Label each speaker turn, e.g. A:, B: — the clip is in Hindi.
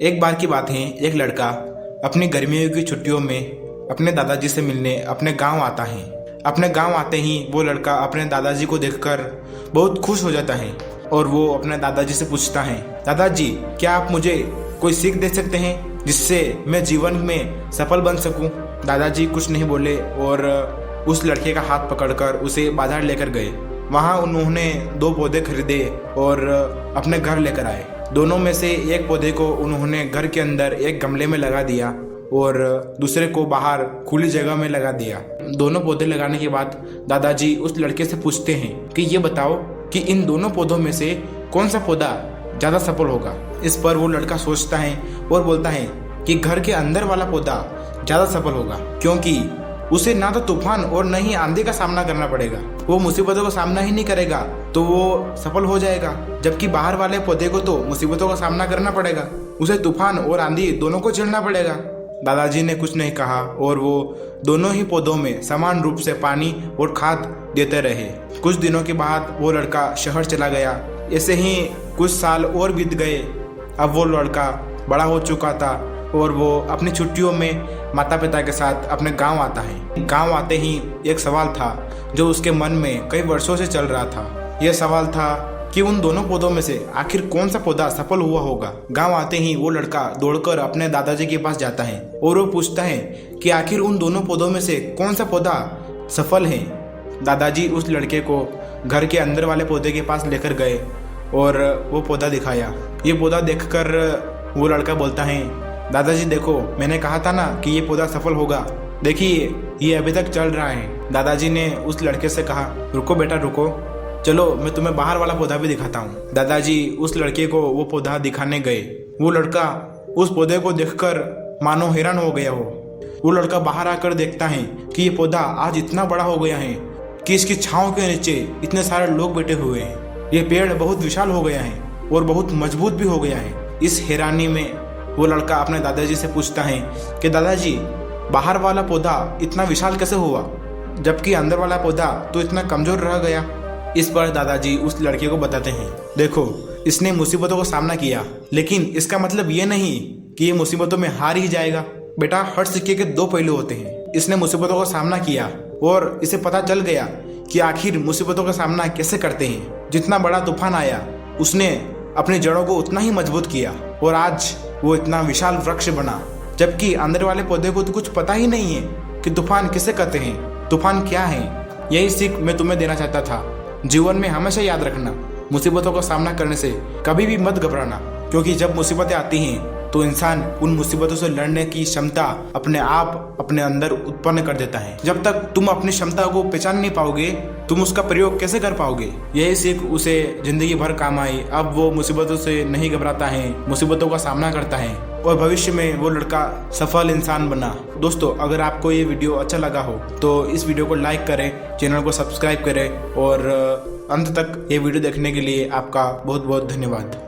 A: एक बार की बात है, एक लड़का अपनी गर्मियों की छुट्टियों में अपने दादाजी से मिलने अपने गांव आता है। अपने गांव आते ही वो लड़का अपने दादाजी को देखकर बहुत खुश हो जाता है और वो अपने दादाजी से पूछता है, दादाजी क्या आप मुझे कोई सीख दे सकते हैं जिससे मैं जीवन में सफल बन सकूं? दादाजी कुछ नहीं बोले और उस लड़के का हाथ पकड़कर उसे बाजार लेकर गए। वहाँ उन्होंने 2 पौधे खरीदे और अपने घर लेकर आए। दोनों में से एक पौधे को उन्होंने घर के अंदर एक गमले में लगा दिया और दूसरे को बाहर खुली जगह में लगा दिया। दोनों पौधे लगाने के बाद दादाजी उस लड़के से पूछते हैं कि ये बताओ कि इन दोनों पौधों में से कौन सा पौधा ज़्यादा सफल होगा। इस पर वो लड़का सोचता है और बोलता है कि घर के अंदर वाला पौधा ज़्यादा सफल होगा, क्योंकि उसे ना तो तूफान और न ही आंधी का सामना करना पड़ेगा। वो मुसीबतों का सामना ही नहीं करेगा तो वो सफल हो जाएगा, जबकि बाहर वाले पौधे को तो मुसीबतों का सामना करना पड़ेगा, उसे तूफान और आंधी दोनों को झेलना पड़ेगा। दादाजी ने कुछ नहीं कहा और वो दोनों ही पौधों में समान रूप से पानी और खाद देते रहे। कुछ दिनों के बाद वो लड़का शहर चला गया। ऐसे ही कुछ साल और बीत गए। अब वो लड़का बड़ा हो चुका था और वो अपनी छुट्टियों में माता पिता के साथ अपने गांव आता है। गांव आते ही एक सवाल था जो उसके मन में कई वर्षों से चल रहा था। यह सवाल था कि उन दोनों पौधों में से आखिर कौन सा पौधा सफल हुआ होगा। गांव आते ही वो लड़का दौड़कर अपने दादाजी के पास जाता है और वो पूछता है कि आखिर उन दोनों पौधों में से कौन सा पौधा सफल है। दादाजी उस लड़के को घर के अंदर वाले पौधे के पास लेकर गए और वो पौधा दिखाया। ये पौधा देखकर वो लड़का बोलता है, दादाजी देखो, मैंने कहा था ना कि ये पौधा सफल होगा, देखिए ये अभी तक चल रहा है। दादाजी ने उस लड़के से कहा, रुको बेटा रुको, चलो मैं तुम्हें बाहर वाला पौधा भी दिखाता हूँ। दादाजी उस लड़के को वो पौधा दिखाने गए। वो लड़का उस पौधे को देखकर मानो हैरान हो गया हो। वो लड़का बाहर आकर देखता है कि ये पौधा आज इतना बड़ा हो गया है कि इसकी छांव के नीचे इतने सारे लोग बैठे हुए हैं। ये पेड़ बहुत विशाल हो गया है और बहुत मजबूत भी हो गया है। इस हैरानी में वो लड़का अपने दादाजी से पूछता है कि दादाजी बाहर वाला पौधा इतना विशाल कैसे हुआ, जबकि अंदर वाला पौधा तो इतना कमजोर रह गया। इस पर दादाजी उस लड़के को बताते हैं, देखो इसने मुसीबतों का सामना किया, लेकिन इसका मतलब ये नहीं कि ये मुसीबतों में हार ही जाएगा। बेटा, हर सिक्के के 2 पहलू होते हैं। इसने मुसीबतों का सामना किया और इसे पता चल गया कि आखिर मुसीबतों का सामना कैसे करते हैं। जितना बड़ा तूफान आया उसने अपनी जड़ों को उतना ही मजबूत किया और आज वो इतना विशाल वृक्ष बना, जबकि अंदर वाले पौधे को तो कुछ पता ही नहीं है कि तूफान किसे कहते हैं, तूफान क्या है। यही सीख मैं तुम्हें देना चाहता था। जीवन में हमेशा याद रखना, मुसीबतों का सामना करने से कभी भी मत घबराना, क्योंकि जब मुसीबतें आती हैं तो इंसान उन मुसीबतों से लड़ने की क्षमता अपने आप अपने अंदर उत्पन्न कर देता है। जब तक तुम अपनी क्षमता को पहचान नहीं पाओगे, तुम उसका प्रयोग कैसे कर पाओगे। यही सीख उसे जिंदगी भर काम आई। अब वो मुसीबतों से नहीं घबराता है, मुसीबतों का सामना करता है और भविष्य में वो लड़का सफल इंसान बना। दोस्तों, अगर आपको ये वीडियो अच्छा लगा हो तो इस वीडियो को लाइक करें, चैनल को सब्सक्राइब करें और अंत तक ये वीडियो देखने के लिए आपका बहुत बहुत धन्यवाद।